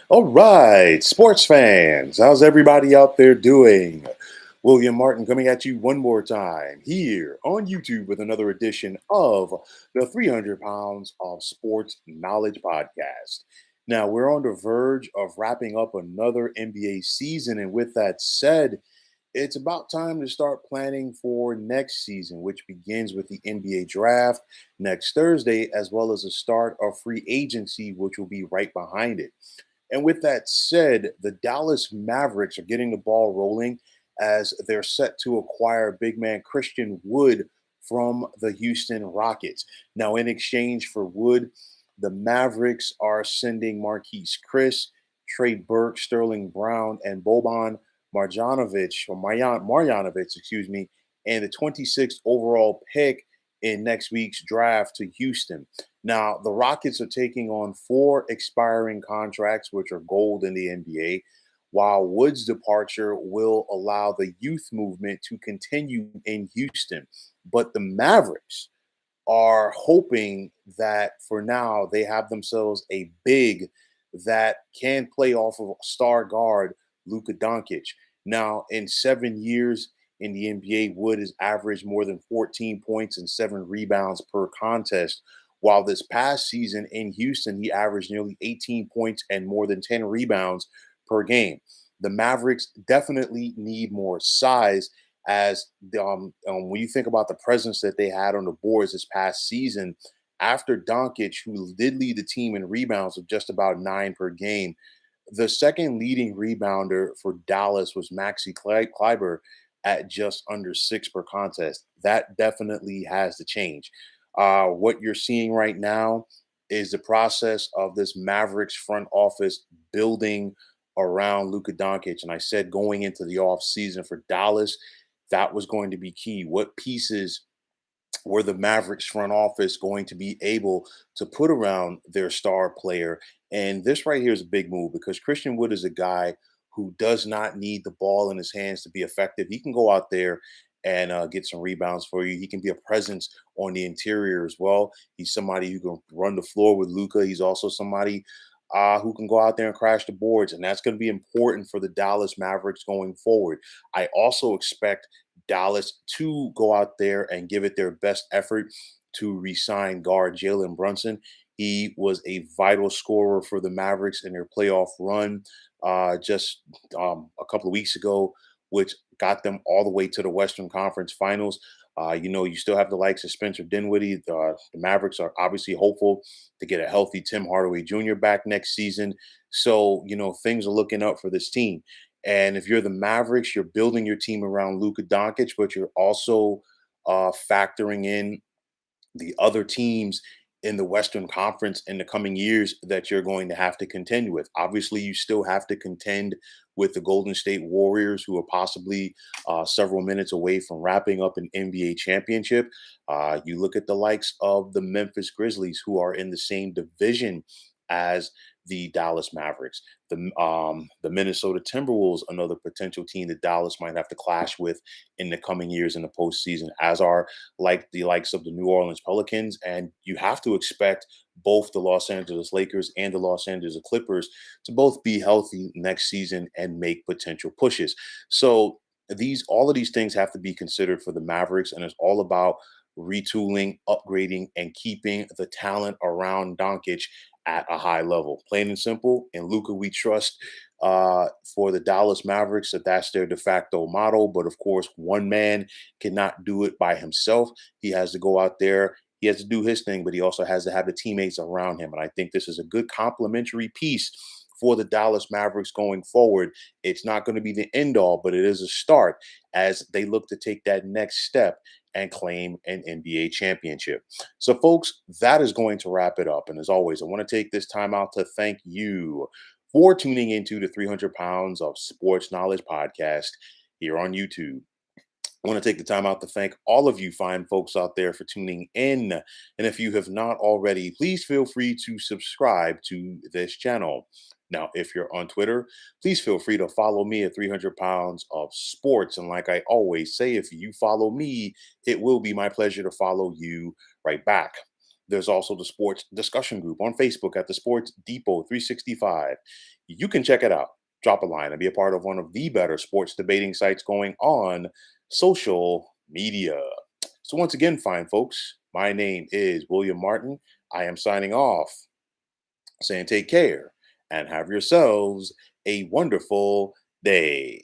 All right, sports fans, how's everybody out there doing? William Martin coming at you one more time here on YouTube with another edition of the 300 Pounds of Sports Knowledge Podcast. Now, we're on the verge of wrapping up another NBA season, and with that said, it's about time to start planning for next season, which begins with the NBA draft next Thursday, as well as the start of free agency, which will be right behind it. And with that said, the Dallas Mavericks are getting the ball rolling as they're set to acquire big man Christian Wood from the Houston Rockets. Now, in exchange for Wood, the Mavericks are sending Marquise Chris, Trey Burke, Sterling Brown, and Boban Marjanovic, excuse me, and the 26th overall pick in next week's draft to Houston. Now, the Rockets are taking on four expiring contracts, which are gold in the NBA, while Wood's departure will allow the youth movement to continue in Houston. But the Mavericks are hoping that for now they have themselves a big that can play off of star guard Luka Doncic. Now, in 7 years in the NBA, Wood has averaged more than 14 points and 7 rebounds per contest. While this past season in Houston, he averaged nearly 18 points and more than 10 rebounds per game. The Mavericks definitely need more size as when you think about the presence that they had on the boards this past season, after Doncic, who did lead the team in rebounds of just about 9 per game, the second leading rebounder for Dallas was Maxi Kleber at just under 6 per contest. That definitely has to change. What you're seeing right now is the process of this Mavericks front office building around Luka Doncic. And I said going into the offseason for Dallas, that was going to be key. What pieces were the Mavericks front office going to be able to put around their star player? And this right here is a big move because Christian Wood is a guy who does not need the ball in his hands to be effective. He can go out there and get some rebounds for you. He can be a presence on the interior as well. He's somebody who can run the floor with Luka. He's also somebody who can go out there and crash the boards. And that's going to be important for the Dallas Mavericks going forward. I also expect Dallas to go out there and give it their best effort to re-sign guard Jalen Brunson. He was a vital scorer for the Mavericks in their playoff run just a couple of weeks ago, which got them all the way to the Western Conference Finals. You still have the likes of Spencer Dinwiddie. The Mavericks are obviously hopeful to get a healthy Tim Hardaway Jr. back next season. So, things are looking up for this team. And if you're the Mavericks, you're building your team around Luka Doncic, but you're also factoring in the other teams in the Western Conference in the coming years that you're going to have to contend with. Obviously, you still have to contend with the Golden State Warriors, who are possibly several minutes away from wrapping up an NBA championship. You look at the likes of the Memphis Grizzlies, who are in the same division as the Dallas Mavericks. The Minnesota Timberwolves, another potential team that Dallas might have to clash with in the coming years in the postseason, as are like the likes of the New Orleans Pelicans. And you have to expect both the Los Angeles Lakers and the Los Angeles Clippers to both be healthy next season and make potential pushes. So all of these things have to be considered for the Mavericks, and it's all about retooling, upgrading, and keeping the talent around Doncic at a high level. Plain and simple. In Luka, we trust for the Dallas Mavericks that's their de facto model. But of course, one man cannot do it by himself. He has to go out there. He has to do his thing, but he also has to have the teammates around him. And I think this is a good complementary piece for the Dallas Mavericks going forward. It's not going to be the end all, but it is a start as they look to take that next step and claim an NBA championship. So, folks, that is going to wrap it up. And as always, I want to take this time out to thank you for tuning into the 300 Pounds of Sports Knowledge podcast here on YouTube. I want to take the time out to thank all of you fine folks out there for tuning in. And if you have not already, please feel free to subscribe to this channel. Now, if you're on Twitter, please feel free to follow me at 300 Pounds of Sports. And like I always say, if you follow me, it will be my pleasure to follow you right back. There's also the sports discussion group on Facebook at the Sports Depot 365. You can check it out. Drop a line and be a part of one of the better sports debating sites going on social media. So, once again, fine folks, my name is William Martin. I am signing off, saying take care and have yourselves a wonderful day.